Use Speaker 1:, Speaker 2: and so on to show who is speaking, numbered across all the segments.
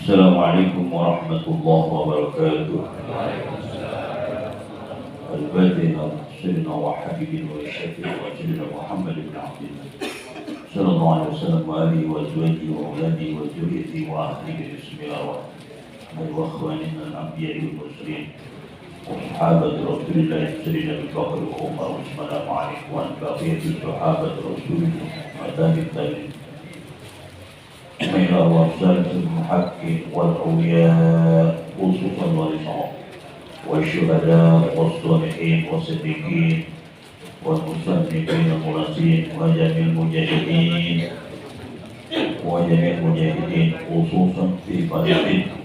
Speaker 1: Assalamualaikum warahmatullahi wabarakatuh. Al-Fatihah. Sayyidina wa habibina wa syafi'ina wa sayyidina Muhammad ibn Abdillah sallallahu alaihi wasallam wa alihi wa azwajihi wa auladihi wa dzurriyyatihi wa ahlihi bismillahirrahmanirrahim wa ikhwanina al-anbiya'i wal mursalin wa sahabati Rasulillah sayyidina Abu Bakar wa Umar wa sallallahu alaihi wa baqiyatu sahabati Rasulillah wa tabi'in Bismillah wa salatul muhaqqin wal awliya khususan wal is'am wa syuhada wa sholihin wa siddiqin wa musannifin wa murasin wa jamil mujahidin khususan fi Palestin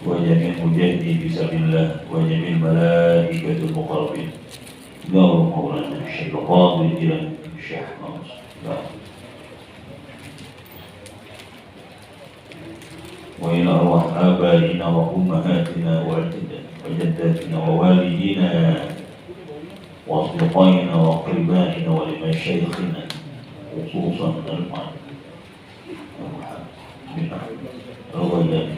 Speaker 1: wa jamil mujahidin fisabilillah wa jamil malaikatul muqarrabin ya Maulana Syekh Qadir Jilani Syekh Muhammad وإلى أرواح آبائنا وأمهاتنا وجداتنا ووالدينا وأصدقائنا وأقربائنا ولمشايخنا خصوصا المعلم الغيان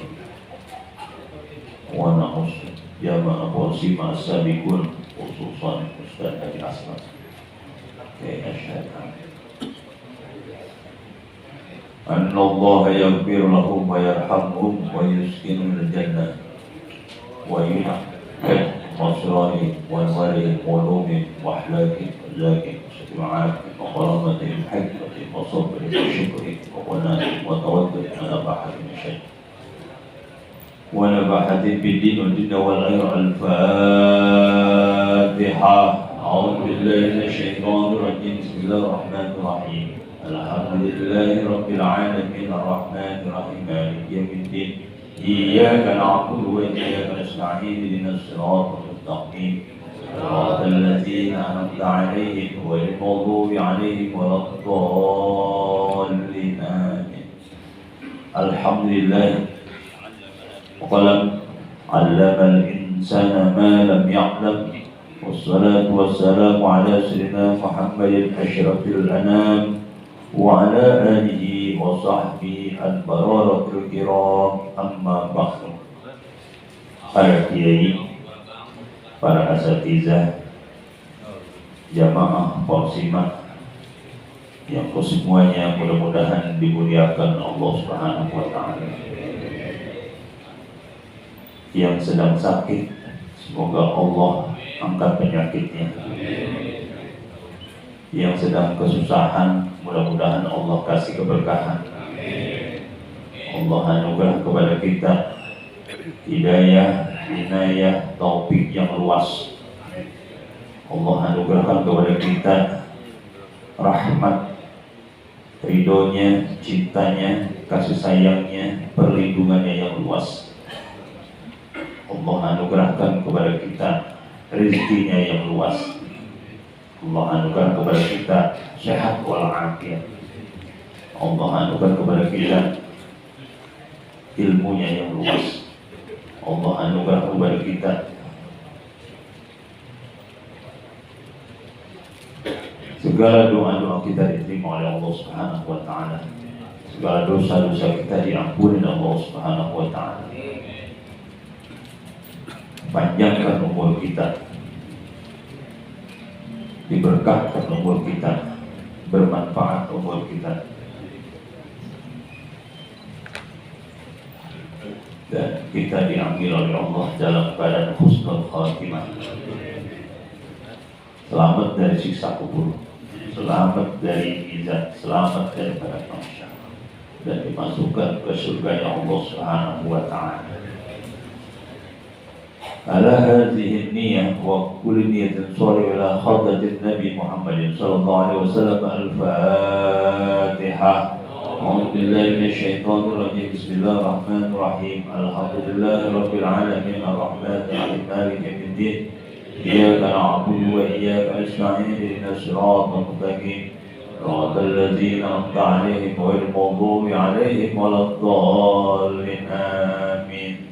Speaker 1: ونقص جماعة وسيمة السابقون خصوصا أستاذ أبي أسماء كي أشهد أن الله يغفر لهم ويرحمهم ويسكنهم الجنة ويحكم مصرهم وانوارهم وعلومهم واحلاكهم وزاكهم وسماعاتهم وكرامتهم حكمتهم وصبرهم وشكرهم وقناتهم وتوكلهم ونباحتهم الشيء ونباحتهم بالدين والدنيا والغير. الفاتحة. أعوذ بالله من الشيطان الرجيم. بسم الله الرحمن الرحيم. الحمد لله رب العالمين الرحمن الرحيم مالك يوم الدين إياك نعبد وإياك نستعين اهدنا الصراط المستقيم صراط الذين أنعمت عليهم غير المغضوب عليهم ولا الضالين آمين. الحمد لله وقلم علم الإنسان ما لم يعلم والصلاة والسلام على سيدنا محمد أشرف الأنام وعلى آله وصحبه البررة الكرام. Amma ba'du. Para kiai, para asatizah, jamaah Porsimat yang kesemuanya mudah-mudahan dimuliakan Allah Subhanahu wa taala. Yang sedang sakit, semoga Allah angkat penyakitnya. Yang sedang kesusahan, mudah-mudahan Allah kasih keberkahan. Allah anugerah kepada kita hidayah, inayah, taufik yang luas. Allah anugerahkan kepada kita rahmat, ridhonya, cintanya, kasih sayangnya, perlindungannya yang luas. Allah anugerahkan kepada kita rezekinya yang luas. Allah anugerah kepada kita sehat walafiat. Allah anugerah kepada kita ilmunya yang luas. Allah anugerah kepada kita segala doa-doa kita diterima oleh Allah Subhanahu wa taala. Segala dosa-dosa kita diampuni oleh Allah Subhanahu wa taala. Panjangkan umur kita, diberkahkan umur kita, bermanfaat umur kita, dan kita diambil oleh Allah dalam keadaan husnul khatimah. Selamat dari siksa kubur, selamat dari izat, selamat dari padang mahsyar, dan dimasukkan ke surga Allah Subhanahu wa taala. Ala hadhihi niyyah wa kulli niyyatin shalihah ila hadratin Nabi Muhammad sallallahu alaihi wasallam. Al-Fatihah. A'udzu billahi minasyaitonir rajim. Bismillahirrahmanirrahim. Alhamdulillahi rabbil alamin arrahmanir rahim maliki yaumiddin. Iyyaka na'budu wa iyyaka nasta'in ihdinas siratal mustaqim. Siratal ladzina an'amta 'alaihim ghairil maghdubi 'alaihim waladdallin. Amin.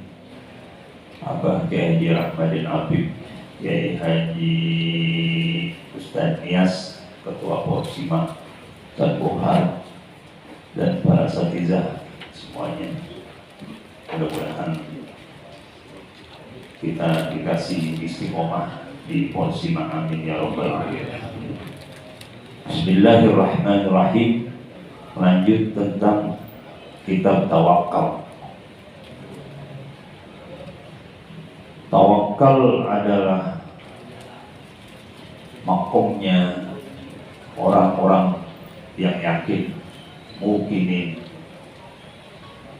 Speaker 1: Abah Kiai Haji Rahmadin Habib, Kiai Haji Ustaz Nias, Ketua Porsimat, Ustaz Bohar, dan para asatizah semuanya. Mudah-mudahan kita dikasih istiqomah di posisi amin ya rabbal alamin. Bismillahirrahmanirrahim. Lanjut tentang kitab tawakal. Tawakal adalah makomnya orang-orang yang yakin, mukminin.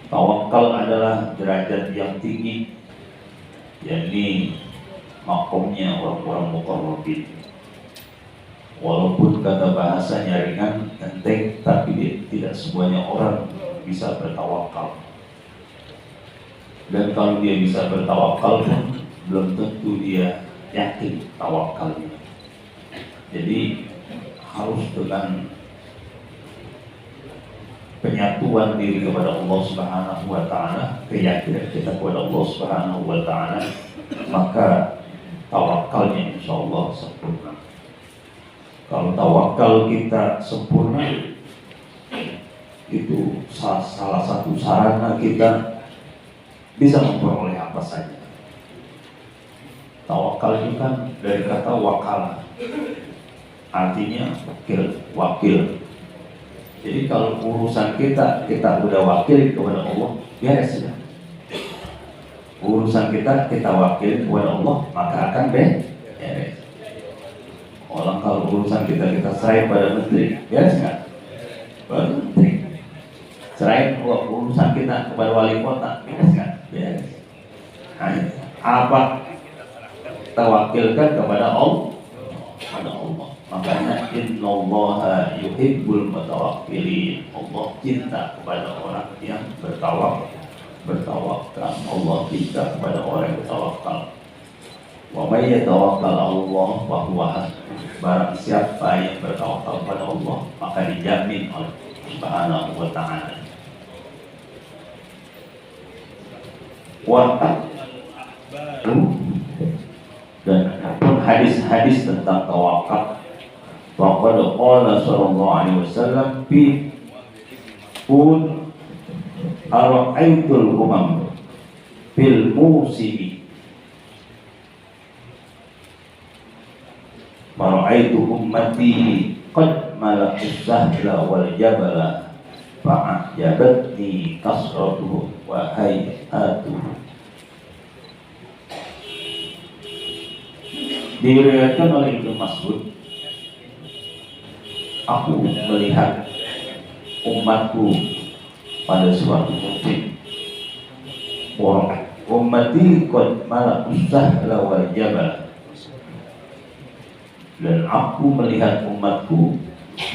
Speaker 1: Tawakal adalah derajat yang tinggi, yakni makomnya orang-orang muqarrabin. Walaupun kata bahasanya ringan, enteng, tapi tidak semuanya orang bisa bertawakal. Dan kalau dia bisa bertawakal pun belum tentu dia yakin tawakalnya. Jadi harus dengan penyatuan diri kepada Allah Subhanahu wa taala, keyakinan kita kepada Allah Subhanahu wa taala, maka tawakalnya insyaallah sempurna. Kalau tawakal kita sempurna, itu salah satu sarana kita bisa memperoleh apa saja. Tawakal itu kan dari kata wakala, artinya wakil. Jadi kalau urusan kita udah wakil kepada Allah, beres sudah. Urusan kita wakil kepada Allah, maka akan beres. Orang kalau urusan kita serahin pada menteri, beres nggak? Pada menteri. Serahin urusan kita kepada wali kota, beres nggak? Beres. Nah, apa kita wakilkan kepada Allah? Makanya innallaha yuhibbul mutawakkilin. Allah cinta kepada orang yang bertawakal. Allah cinta kepada orang yang bertawakal. Wa may yatawakkal 'ala Allah fa huwa hasbuh. Barang siapa yang bertawakal kepada Allah, maka dijamin oleh Subhanahu wa ta'ala. Dan pun hadis-hadis tentang tawakal. Waqad qala sallallahu alaihi wasallam fi pun ara'aitul umam fil musimi mara'aitu ummati qad malakus sahla wal jabala fa'ajabatni kasratuhu wa hayatuhu. Diriwayatkan oleh Ibnu Mas'ud, aku melihat umatku pada suatu musim. Ummati qad malakus sahla wal jabala. Dan aku melihat umatku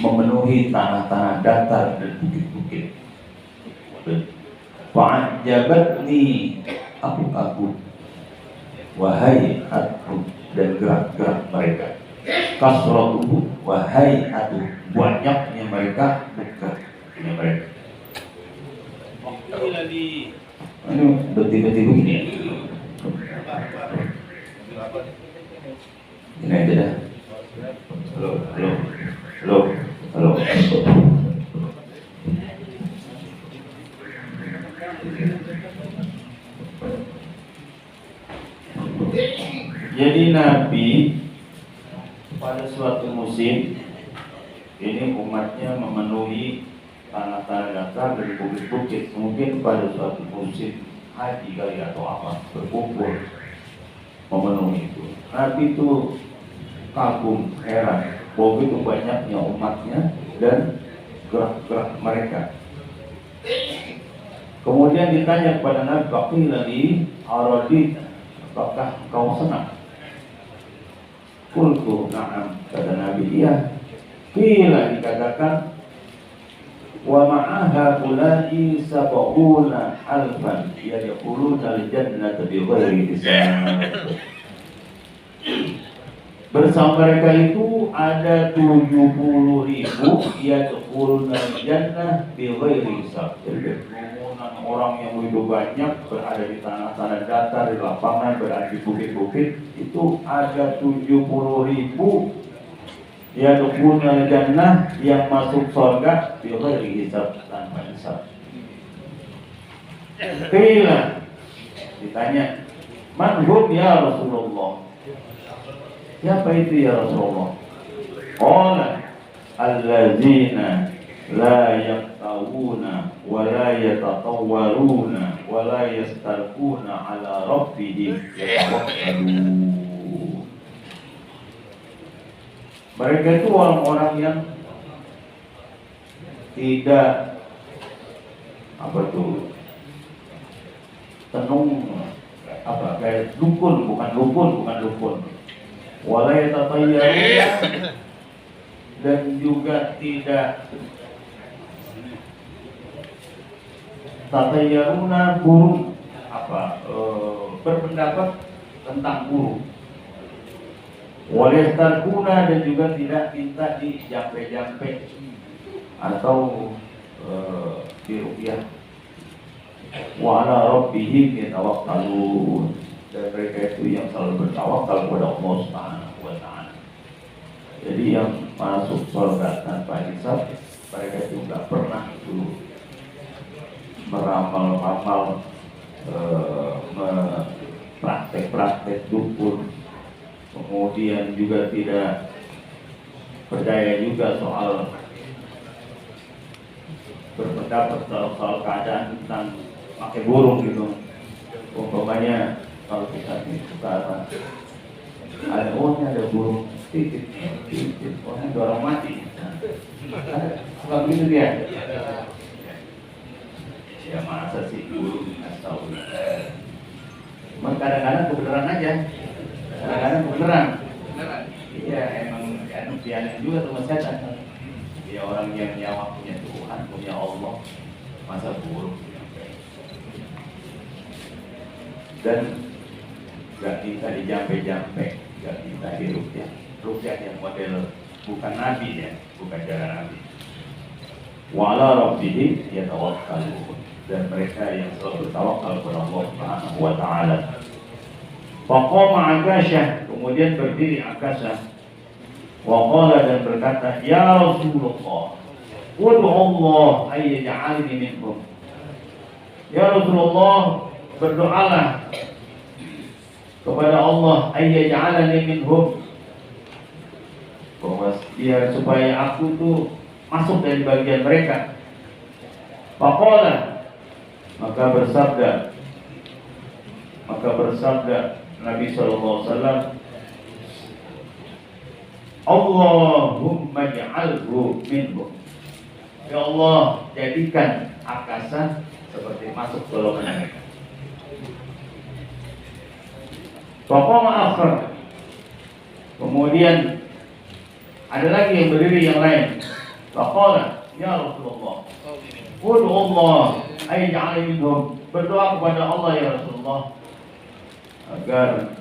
Speaker 1: memenuhi tanah-tanah datar dan bukit-bukit. Fa'ajabatni, aku kagum, wahai aku, dan gerak-gerak mereka. Kasratuhu wahai atu, banyaknya mereka, dekatnya mereka. Ini beti-beti begini ya. Ini aja dah. Halo. Jadi Nabi pada suatu musim ini umatnya memenuhi tanah-tanah datar dari bukit-bukit. Mungkin pada suatu musim haji kali atau apa, berkumpul memenuhi itu. Nabi itu kagum, heran begitu banyaknya umatnya dan gerak-gerak mereka. Kemudian ditanya kepada Nabi, "Baqila li aradit, apakah kau senang?" Qultu na'am, kata Nabi, iya. Qila, dikatakan, wa ma'aha ulai sab'una alfan yadkhuluna al-jannata bighairi hisab. Bersama mereka itu ada 70.000 yadkhuluna al-jannah bighairi hisab. Jadi kerumunan orang yang begitu banyak berada di tanah-tanah datar, di lapangan, berada di bukit-bukit, itu ada 70.000 yadkhuluna al-jannah yang masuk surga bighairi hisab, tanpa hisab. Qila, ditanya, man hum ya Rasulullah? Siapa itu ya Rasulullah? Qala allazina la yaqtawuna wa la yatatawwaruna wa la yastarquna ala rabbihim yatawakkalun. Mereka itu orang-orang yang tidak tenung kayak dukun, bukan dukun. Wala yatatayyaruna, dan juga tidak tatayyaruna burung berpendapat tentang burung. Wala yastarquna, dan juga tidak minta dijampe-jampe atau diruqyah. Wa ala rabbihim yatawakkalun, dan mereka itu yang selalu bertawakal kepada Allah Subhanahu wa taala. Jadi yang masuk surga tanpa hisab, mereka itu enggak pernah itu meramal-ramal, praktek dukun, kemudian juga tidak percaya juga soal berpendapat soal keadaan tentang pakai burung gitu. Umpamanya kalau kita suka ada ada burung titit, orang dorong mati. Suka begitu dia. Ya masa sih burung asal. Cuma kadang-kadang kebenaran aja. Kadang-kadang kebenaran. Iya emang dia juga sama setan. Dia orang yang nyawa punya Tuhan, punya Allah, masa buruk. Dan gak minta dijampe-jampe, gak minta diruqyah. Ruqyah yang model bukan nabi ya, bukan cara nabi. Wa ala rabbihim yatawakkalun, dan mereka yang selalu bertawakal kepada Allah Subhanahu wa taala. Faqama Akasyah, kemudian berdiri Akasyah. Wa qala, dan berkata, ya Rasulullah, ud'u Allah ay yaj'alni minhum. Ya Rasulullah, berdoalah kepada Allah ay yaj'alni minhum, bahwa biar supaya aku tuh masuk dari bagian mereka. Faqala, maka bersabda Nabi sallallahu alaihi wasallam, Allahumma ja'alhu minhum. Ya Allah, jadikan Akasyah seperti masuk golongan mereka. Faqama akhar, kemudian ada lagi yang berdiri yang lain. Faqala, ya Rasulullah, ud'u Allah ay ja'alni minhum. Berdoa kepada Allah ya Rasulullah agar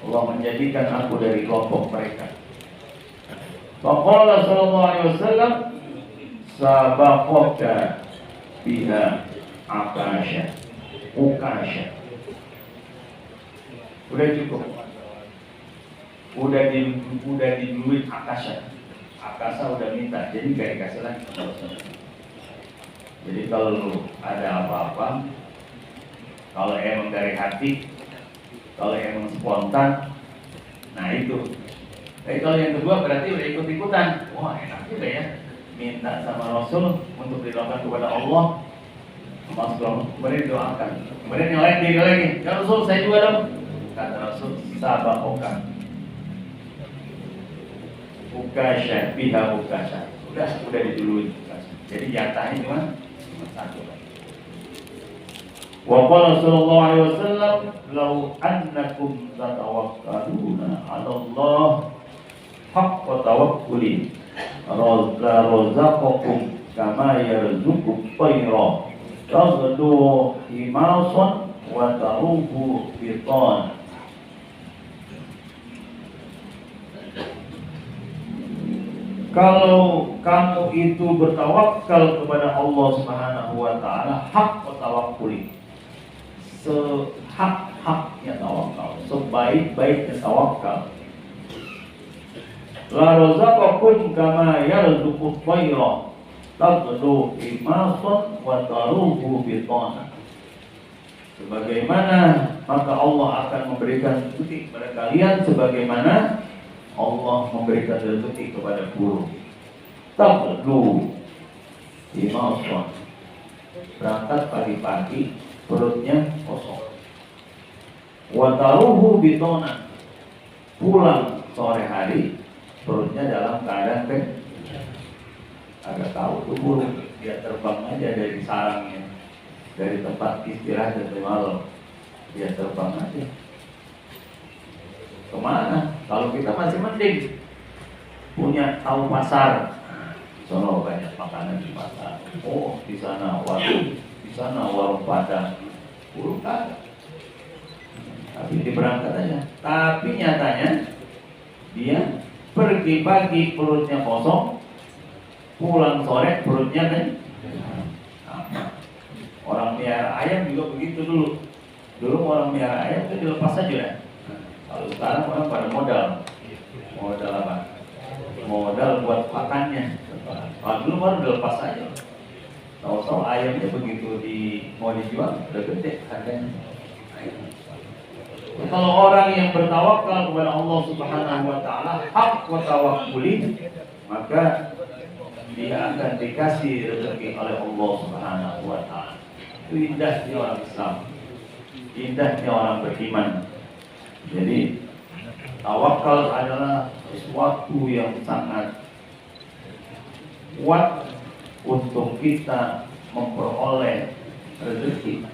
Speaker 1: Allah menjadikan aku dari kelompok mereka. Faqala sallallahu alaihi wasallam, sabaqaka biha Akasyah. Udah cukup. Udah diduluin Akasyah. Akasyah udah minta, jadi gak dikasih lagi. Jadi kalau ada apa-apa, kalau emang dari hati, kalau emang spontan, nah itu. Tapi kalau yang kedua berarti udah ikut-ikutan. Wah enak juga ya, minta sama Rasul untuk didoakan kepada Allah. Rasul kemudian doakan. Kemudian yang lain dia lagi, ya Rasul saya juga dong. Kata Rasul, sabaqaka Akasyah biha Akasyah. Udah diduluin. Jadi jatahnya cuma satu. Wa qala sallallahu alaihi wasallam, law annakum tatawakkaluna 'ala Allah haqqa tawakkuli la razaqakum kama yarzuqu at-tayra taghdu himasan wa taruhu bitan. Kalau kamu itu bertawakal kepada Allah Subhanahu wa taala haqqa tawakkuli, sehak-haknya tawakal, sebaik-baiknya tawakal, la razaqakum kama yarzuqut tayra taghdu himasan wa taruhu bitana.
Speaker 2: Sebagaimana maka Allah akan memberikan rezeki kepada kalian sebagaimana Allah memberikan rezeki kepada burung. Tablu Imam berangkat pagi-pagi perutnya kosong. Wataruhu bitona, pulang sore hari perutnya dalam keadaan agak tahu tuh burung, dia terbang aja dari sarangnya, dari tempat istirahat dari malam, dia terbang aja. Kemana? Kalau kita masih mending punya tahu pasar, sono banyak makanan di pasar. Oh, di sana warung, di sana warung Padang, burung ada. Tapi dia berangkat aja. Tapi nyatanya dia pergi pagi perutnya kosong, pulang sore perutnya kan. Orang miara ayam juga begitu dulu. Dulu orang miara ayam itu dilepas saja ya. Kalau sekarang orang pada modal apa? Modal buat pakannya. Kalau dulu baru dilepas saja. Tahu-tahu ayamnya begitu mau dijual udah gede harganya. Kalau orang yang bertawakal kepada Allah Subhanahu wa taala, hak wa tawakkuli, maka dia akan dikasih rezeki oleh Allah Subhanahu wa taala. Itu indahnya orang Islam. Indahnya orang beriman. Jadi tawakal adalah sesuatu yang sangat kuat untuk kita memperoleh rezeki,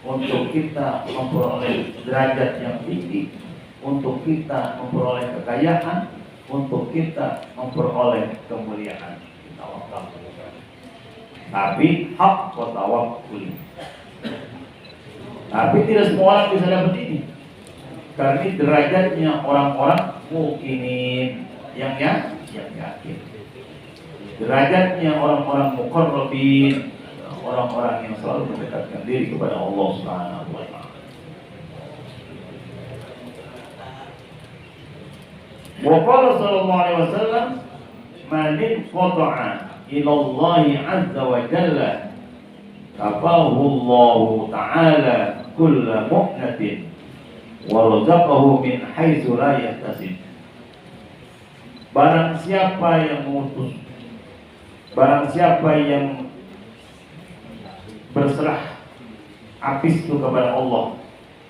Speaker 2: untuk kita memperoleh derajat yang tinggi, untuk kita memperoleh kekayaan, untuk kita memperoleh kemuliaan. Tawakal. Tapi hak wa tawakkul. Tapi tidak semua orang bisa dapat ini. Karena ini derajatnya orang-orang mukminin yang yakin. Derajatnya orang-orang muqarrabin, orang-orang yang selalu mendekatkan diri kepada Allah Subhanahu wa taala. Wa qala sallallahu alaihi wasallam, "Man qata'a ila Allah 'azza wa jalla, kafahu Allah ta'ala kulla mu'natin wa razaqahu min haitsu la yahtasib." Barang siapa yang mengutus, barang siapa yang berserah habis itu kepada Allah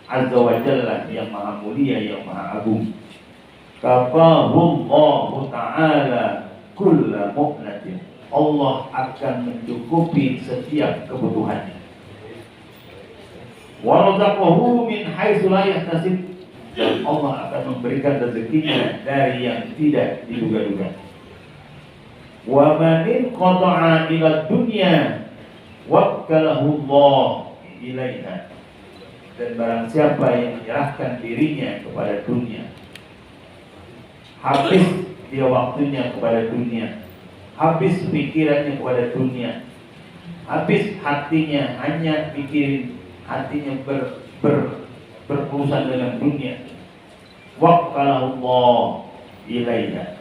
Speaker 2: Azza wa Jalla yang maha mulia, yang maha agung, kafahullahu ta'ala kulla mu'natin, Allah akan mencukupi setiap kebutuhannya. Wa razaqahu min haitsu la yahtasib, dan Allah akan memberikan rezekinya dari yang tidak diduga-duga. Wa man qata'a ila dunya wakkalahu Allah ilaiha, dan barang siapa yang menyerahkan dirinya kepada dunia, habis dia waktunya kepada dunia, habis pikirannya kepada dunia, habis hatinya hanya pikirin, hatinya berurusan dengan dunia, wakkalahu Allah ilaiha,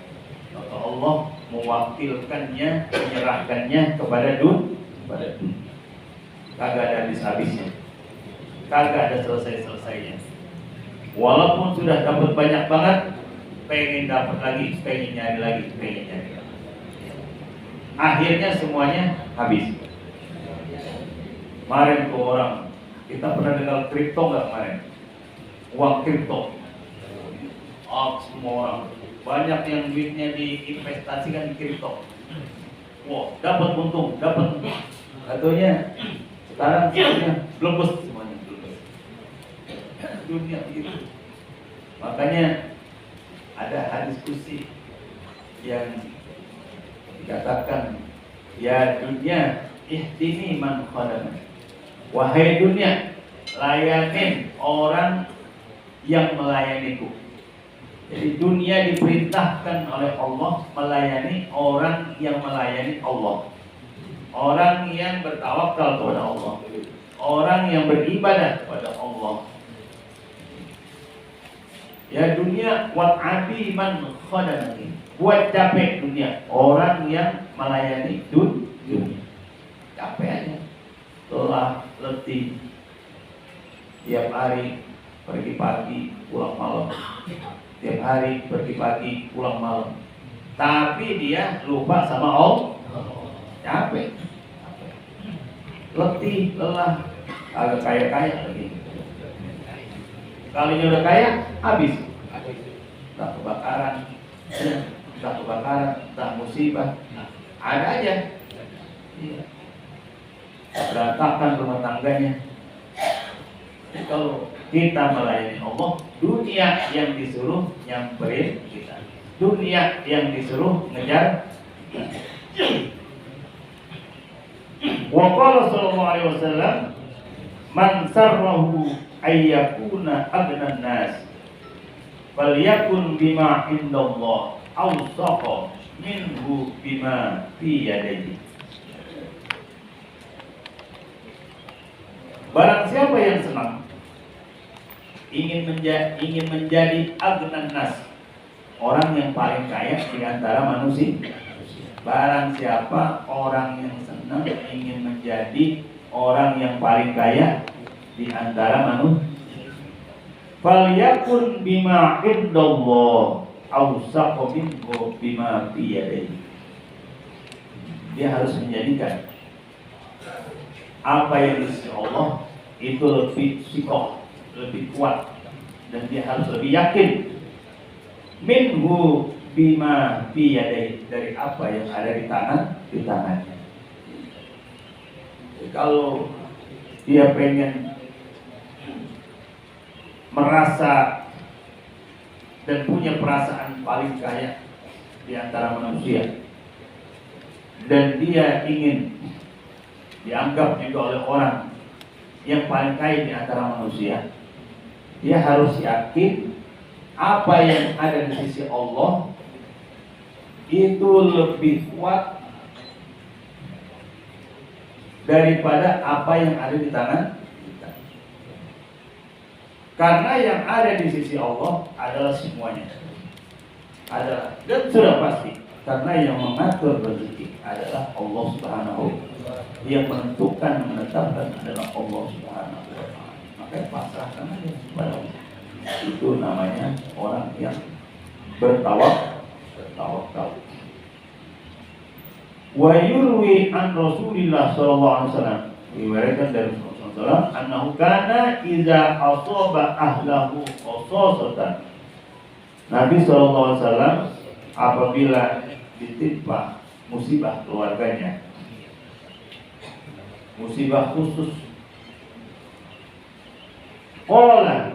Speaker 2: maka Allah mewakilkannya, menyerahkannya kepada dunia. Kagak ada habis-habisnya, kagak ada selesai-selesainya. Walaupun sudah dapat banyak banget, pengen dapat lagi, pengen nyari lagi, pengen nyari lagi. Akhirnya semuanya habis. Kemarin tuh orang, kita pernah dengar kripto nggak kemarin? Uang kripto. Semua orang, banyak yang duitnya diinvestasikan di kripto. Wah, dapat untung, dapat untung. Katanya sekarang semuanya blebes, semuanya blebes. Dunia begitu. Makanya ada diskusi yang dikatakan, ya dunia ihdini man khadam. Wahai dunia, layanin orang yang melayaniku. Jadi dunia diperintahkan oleh Allah melayani orang yang melayani Allah, orang yang bertawakal kepada Allah, orang yang beribadah kepada Allah. Ya dunia wat abi man khadamani, buat capek dunia orang yang melayani dunia. Capek aja, lelah, letih, tiap hari pergi pagi pulang malam, tiap hari pergi pagi pulang malam, tapi dia lupa sama Allah, capek, letih, lelah, agak kaya lagi. Kalau ini udah kaya, habis, entah kebakaran, entah musibah, ada aja. Iya. Berantakan rumah tangganya. Jadi kalau kita melayani Allah, dunia yang disuruh nyamperin kita, dunia yang disuruh ngejar. Wa qala sallallahu alaihi wasallam, man sarrahu ayyakuna abnan nas falyakun bima indallah awsaqa minhu bima fi yadihi. Barang siapa yang senang ingin menjadi agnan nas, orang yang paling kaya di antara manusia. Barang siapa orang yang senang ingin menjadi orang yang paling kaya di antara manusia, falyakun bima indallah awsaqu minhu bima fi yadihi. Dia harus menjadikan apa yang disisi Allah itu lebih sikoh, lebih kuat, dan dia harus lebih yakin minhu bima fi yadihi, dari apa yang ada di tangannya. Jadi kalau dia pengen merasa dan punya perasaan paling kaya di antara manusia, dan dia ingin dianggap juga oleh orang yang paling kaya di antara manusia, dia harus yakin apa yang ada di sisi Allah itu lebih kuat daripada apa yang ada di tangan kita. Karena yang ada di sisi Allah adalah semuanya, adalah, dan sudah pasti, karena yang mengatur rezeki adalah Allah Subhanahu wa Ta'ala, yang menentukan, menetapkan adalah Allah Subhanahu wa Ta'ala. Maka pasrahkan aja kepada Allah. Itu namanya orang yang bertawakal. Wa yurwi an Rasulillah sallallahu alaihi wasallam, diriwayatkan dari Rasulullah sallallahu annahu kana idza asaba ahlahu qasasatan. Nabi sallallahu alaihi wasallam apabila ditimpa musibah keluarganya, musibah khusus, qala,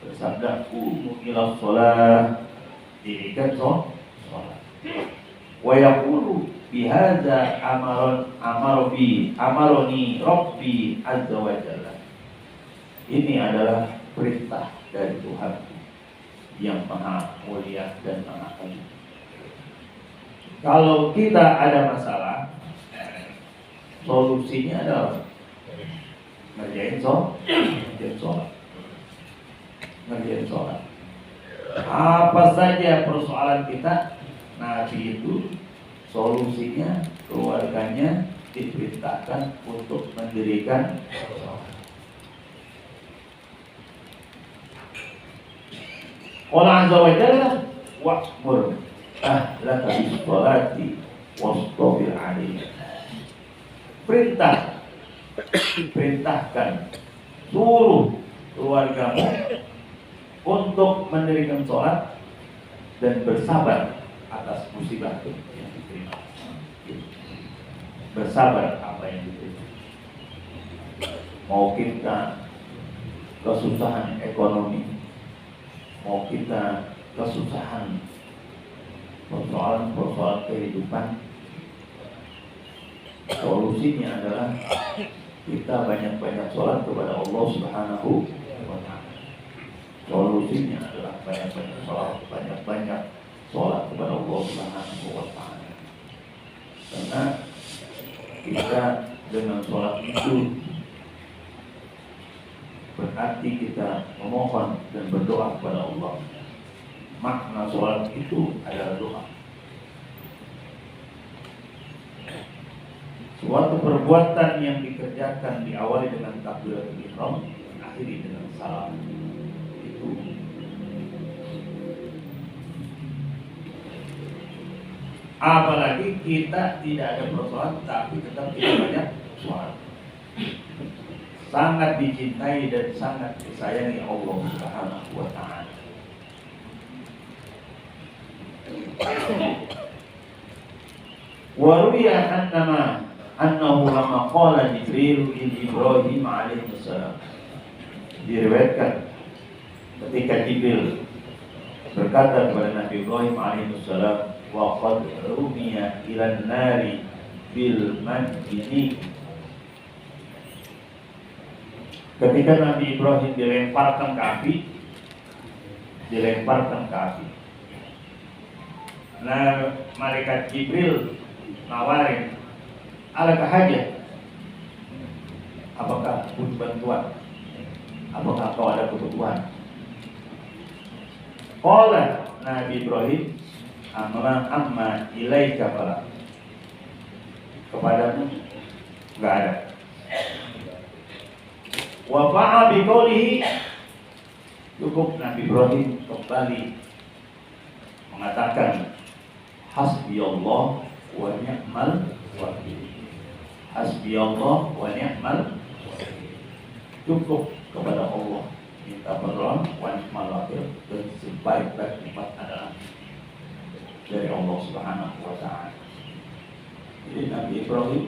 Speaker 2: bersabda, qumu ila shalah, dirikan sholat, wa yaqulu bihadza amaroni rabbi azza wa jalla. Ini adalah perintah dari Tuhan yang maha mulia dan maha agung. Kalau kita ada masalah, solusinya adalah ngerjain sholat. Apa saja persoalan kita, Nabi itu solusinya, keluarganya diperintahkan untuk mendirikan sholat. Allah Azza wa Jalla wa'mur ahlaka bis-sholati wastabir 'alaiha. Perintahkan, suruh keluargamu untuk mendirikan sholat dan bersabar atas musibah yang diterima. Bersabar apa yang diterima. Mau kita kesusahan ekonomi, mau kita kesusahan persoalan kehidupan, solusinya adalah kita banyak-banyak sholat kepada Allah Subhanahu wa Ta'ala. Solusinya adalah banyak-banyak sholat kepada Allah Subhanahu wa Ta'ala. Karena kita dengan sholat itu berarti kita memohon dan berdoa kepada Allah. Makna sholat itu adalah doa. Suatu perbuatan yang dikerjakan diawali dengan takbiratul ihram, akhiri dengan salam. Itu apalagi kita tidak ada persoalan tapi tetap kita banyak sholat, sangat dicintai dan sangat disayangi Allah Subhanahu wa ta'ala. Wa ruwiya annahu lama qala Jibril li Ibrahim alaihi salam, diriwayatkan ketika Jibril berkata kepada Nabi Ibrahim alaihi salam, wa qad rumiya ila nari bil manjini, ketika Nabi Ibrahim dilemparkan ke api. Nah, malaikat Jibril nawarin, alakah hajat? Apakah butuh bantuan? Apakah kau ada kebutuhan? Qala Nabi Ibrahim, amma ilaika fala, kepadamu enggak ada. Wa fa'a bi qawlihi, cukup Nabi Ibrahim kembali mengatakan hasbiyallah wa ni'mal wakil. Hasbiyallah wa ni'mal wakil. Cukup kepada Allah minta pertolongan, wa ni'mal wakil, dan sebaik-baik nikmat adalah dari Allah Subhanahu wa ta'ala. Jadi Nabi Ibrahim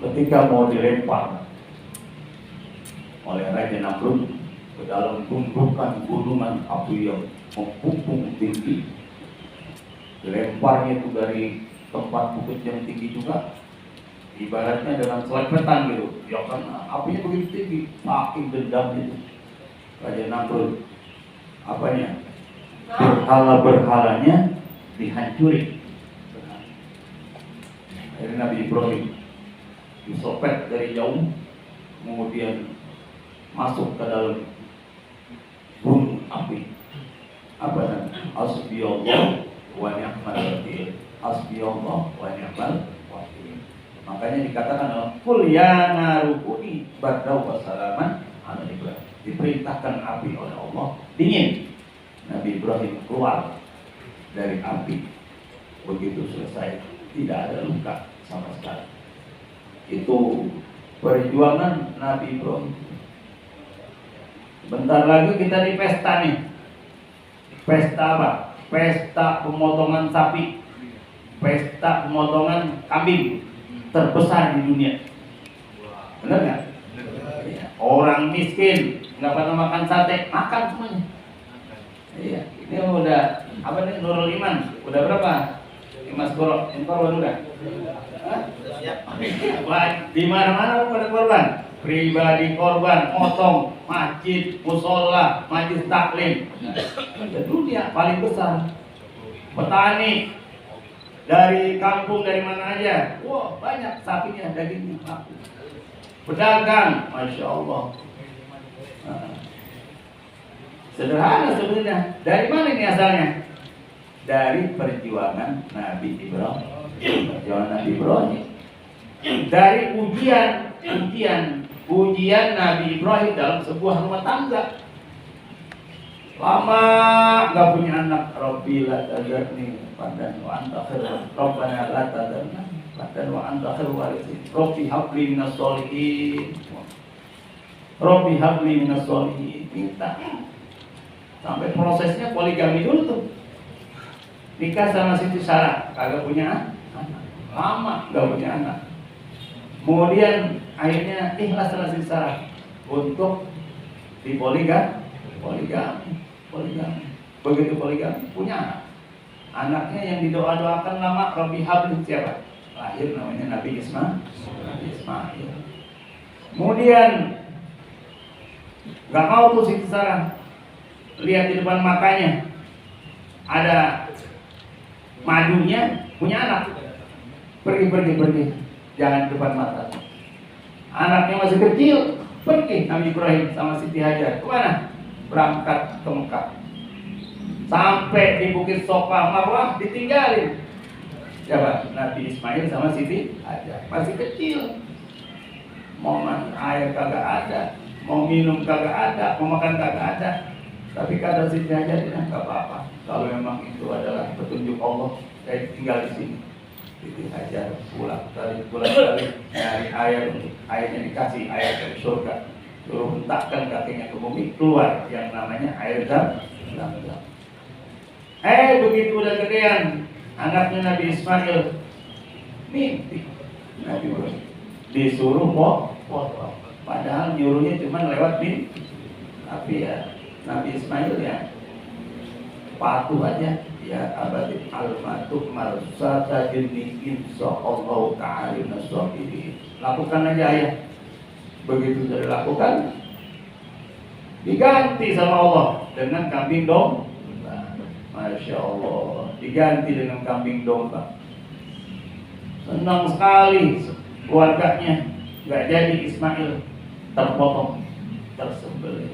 Speaker 2: ketika mau dilempar oleh Raja Namrud ke dalam gundukan api yang mempumpung tinggi, lemparnya itu dari tempat bukit yang tinggi juga, ibaratnya dengan selepetan gitu, ya kan apinya begitu tinggi, saking dendam itu Raja Namrud, apanya, berhala-berhalanya dihancuri. Akhirnya Nabi Ibrahim disopet dari jauh, kemudian masuk ke dalam gunung api. Apa namanya? Hasbiyallah wa ni'mal wakil. Hasbiyallah wa ni'mal wakil. Makanya dikatakan dalam qul ya narukuni bardaw wa salaman ala Ibrahim. Diperintahkan api oleh Allah dingin. Nabi Ibrahim keluar dari api. Begitu selesai, tidak ada luka sama sekali. Itu perjuangan Nabi Ibrahim. Bentar lagi kita di pesta nih. Pesta apa? Pesta pemotongan sapi, pesta pemotongan kambing terbesar di dunia. Benar nggak? Orang miskin nggak pernah makan sate, makan semuanya. Iya, ini udah apa nih, Nurul Iman? Udah berapa? Mas Korok, korban udah? Di mana-mana pada korban. Pribadi korban, motong, masjid, musola, majlis taklim. Dunia paling besar. Petani dari kampung, dari mana aja, wah banyak sapinya, dagingnya laku. Pedagang, masya Allah. Sederhana sebenarnya. Dari mana ini asalnya? Dari perjuangan Nabi Ibrahim. Dari ujian Nabi Ibrahim dalam sebuah rumah tangga. Lama nggak punya anak. Rabbi la tazarni fardan wa anta khairul Rabbana la tazarna fardan wa anta khairul warithin. Rabbi habli minas sholihin. Rabbi habli minas sholihin. Minta. Sampai prosesnya poligami dulu tuh. Nikah sama Siti Sarah, kagak punya anak. Lama nggak punya anak. Kemudian akhirnya ikhlas sama Siti Sarah untuk dipoligami. Begitu poligami, punya anak. Anaknya yang didoa-doakan nama Rabbi Habli siapa? Lahir namanya Nabi Ismail. Kemudian nggak mau tuh Siti Sarah, lihat di depan matanya ada madunya, punya anak. Pergi, jangan di depan mata. Anaknya masih kecil, pergi Nabi Ibrahim sama Siti Hajar. Kemana? Berangkat ke Mekah. Sampai di Bukit Sofa Marwah ditinggalin. Siapa? Nabi Ismail sama Siti Hajar. Masih kecil. Momen air kagak ada. mau minum kagak ada, mau makan kagak ada. Tapi kata Siti Hajar, nggak apa-apa. Kalau memang itu adalah petunjuk Allah, saya tinggal di sini. Siti Hajar pulang kali dari air, airnya dikasih air dari surga, suruh hentakkan kakinya ke bumi, keluar yang namanya air zam-zam. Begitu udah gedean, anaknya Nabi Ismail mimpi Nabi Ibrahim disuruh potong, padahal nyuruhnya cuma lewat mimpi. Tapi ya Nabi Ismail ya patuh aja. Ya abadi al-matuk marsata jinni insyaallah ta'ala nasabihi. Lakukan aja ya. Begitu sudah dilakukan, diganti sama Allah dengan kambing domba. Masya Allah, diganti dengan kambing domba. Senang sekali keluarganya. Gak jadi Ismail, terpotong, tersembelih.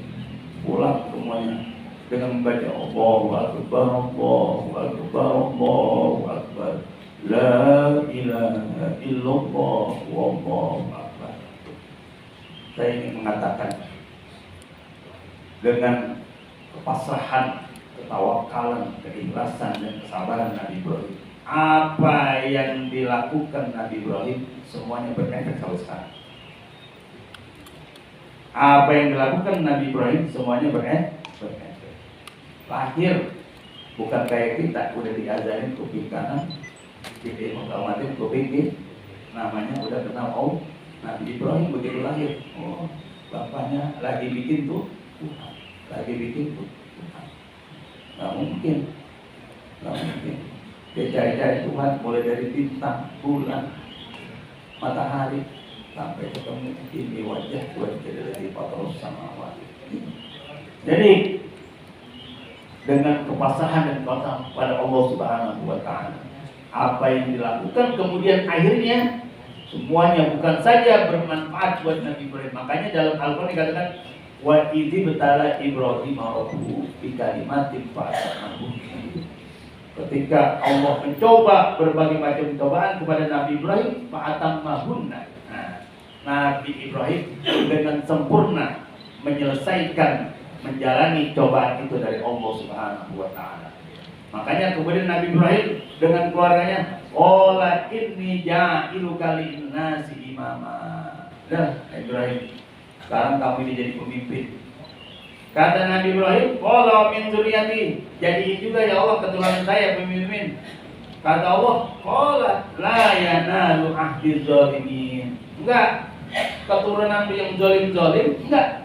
Speaker 2: Pulang semuanya dengan membaca Allahu Akbar, Allahu Akbar, Allahu Akbar, La ilaha illallah, Wallahu Akbar. Saya ingin mengatakan dengan kepasrahan, ketawakalan, keikhlasan dan kesabaran Nabi Ibrahim, apa yang dilakukan Nabi Ibrahim semuanya berefek sampai sekarang. Apa yang dilakukan Nabi Ibrahim semuanya berefek. Lahir bukan kayak kita udah diajarin kuping kanan, jadi menghormatin kuping kiri. Namanya udah kenal Nabi Ibrahim begitu lahir. Bapaknya lagi bikin tuh Tuhan, lagi bikin tuh Tuhan. Nggak mungkin. Dia cari-cari Tuhan mulai dari bintang, bulan, matahari sampai ketemu ini wajah dari patros sama wajah. Jadi dengan kepasrahan dan ketaatan pada Allah Subhanahu wa Ta'ala, apa yang dilakukan kemudian akhirnya semuanya bukan saja bermanfaat buat Nabi Ibrahim. Makanya dalam Al-Quran dikatakan wa idzi betala Ibrahim rabbuhu bi kalimatin fa'atamahu. Ketika Allah mencoba berbagai macam cobaan kepada Nabi Ibrahim, fa'atammahunna. Nabi Ibrahim dengan sempurna menyelesaikan, menjalani cobaan itu dari Allah Subhanahu wa Ta'ala. Makanya kemudian Nabi Ibrahim dengan keluarganya, "Qala inni ja'iluka lin-nasi imama." Dah, Ibrahim, sekarang kamu ini jadi pemimpin. Kata Nabi Ibrahim, "Qala min dzurriyyati." Jadi juga ya Allah keturunan saya pemimpin. Kata Allah, "Qala la yanalu ahdi dzalimin." Enggak, keturunan yang zalim-zalim enggak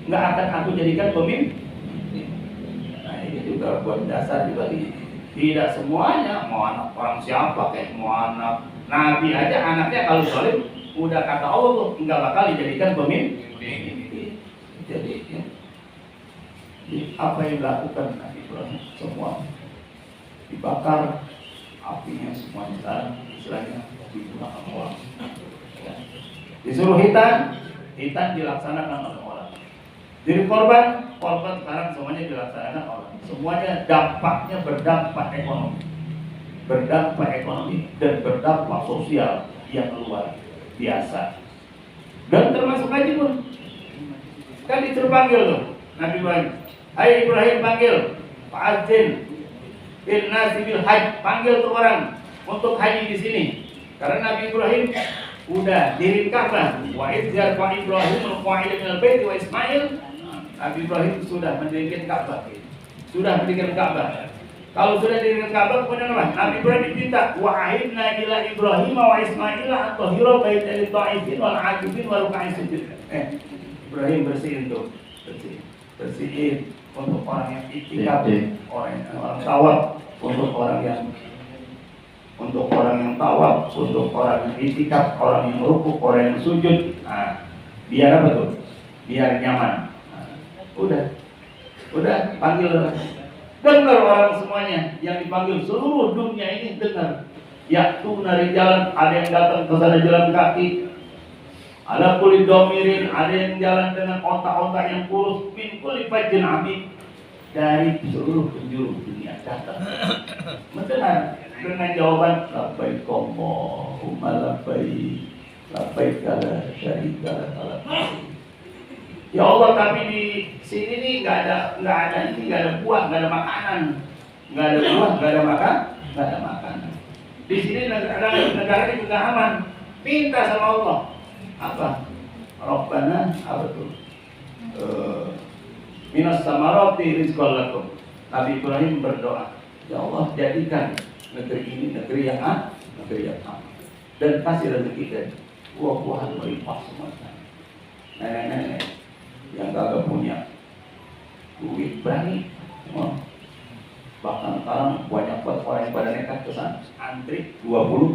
Speaker 2: akan aku jadikan pemimpin. Nah ini juga buat dasar juga. Tidak semuanya mau anak orang siapa, kayak mau anak Nabi aja anaknya kalau zalim udah kata Allah tuh enggak bakal dijadikan pemimpin. Jadi ya, apa yang dilakukan Nabi Ibrahim semua dibakar, apinya semuanya sekarang istilahnya digunakan orang. Disuruh hitan dilaksanakan oleh orang. Jadi korban sekarang semuanya dilaksanakan orang. Semuanya dampaknya berdampak ekonomi dan berdampak sosial yang luar biasa. Dan termasuk haji pun. Kan disuruh panggil loh Nabi Ibrahim. Hai Ibrahim, panggil fa'adzin bil nasi bil hajj, panggil tuh orang untuk haji di sini. Karena Nabi Ibrahim udah diri Ka'bah. Wa idzar fa Ibrahim al-qa'id minal bait wa Ismail. Nabi Ibrahim sudah mendirikan Ka'bah. Kalau sudah dirikan Ka'bah, kemudian apa? Nabi Ibrahim diminta wa ahidna ila Ibrahim wa Ismail at-tahira baita lit-ta'ifin wal 'akifin wal ruk'is sujud. Ibrahim bersihin tuh. Bersihin untuk orang yang itikaf, orang tawaf, untuk orang yang tawaf, untuk orang yang itikaf, orang yang rukuk, orang yang sujud. Nah, biar apa tuh? Biar nyaman. Udah panggil, dengar orang semuanya yang dipanggil, seluruh dunia ini dengar. Ya tuh dari jalan, ada yang datang ke sana jalan kaki, ada kulit domirin, ada yang jalan dengan ontak-ontak yang kurus, min kulli fajjin amik, dari seluruh penjuru dunia datang mendengar dengan jawaban labbaik Allahumma labbaik la syarika lak. Ya Allah, tapi di sini nih nggak ada buah, nggak ada makanan, nggak ada buah, nggak ada makanan. Di sini negara ini juga aman. Minta sama Allah. Apa? Rabbana apa tuh? Minas samarati rizqan lakum. Nabi Ibrahim berdoa, ya Allah, jadikan negeri ini negeri yang aman dan kasih rezeki dan buah-buahan melimpah semua. Nenek-nenek yang kagak punya duit berani, bahkan sekarang banyak banget orang yang pada nekat ke sana, antri 20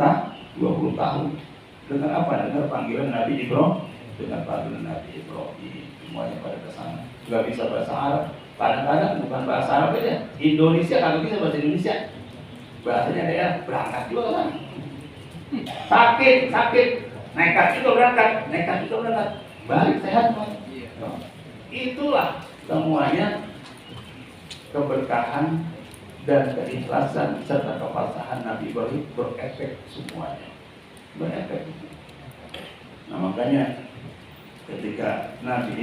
Speaker 2: tahun. Dengan apa? Dengan panggilan Nabi Ibrahim, semuanya pada ke sana. Nggak bisa bahasa Arab, kadang-kadang bukan bahasa Arab aja, Indonesia kagak bisa bahasa Indonesia, bahasanya daerah, berangkat juga kan, sakit, nekat juga berangkat, balik sehat kan. Itulah semuanya keberkahan dan keikhlasan serta kepasahan Nabi Ibrahim berefek semuanya, berefek. Nah makanya ketika Nabi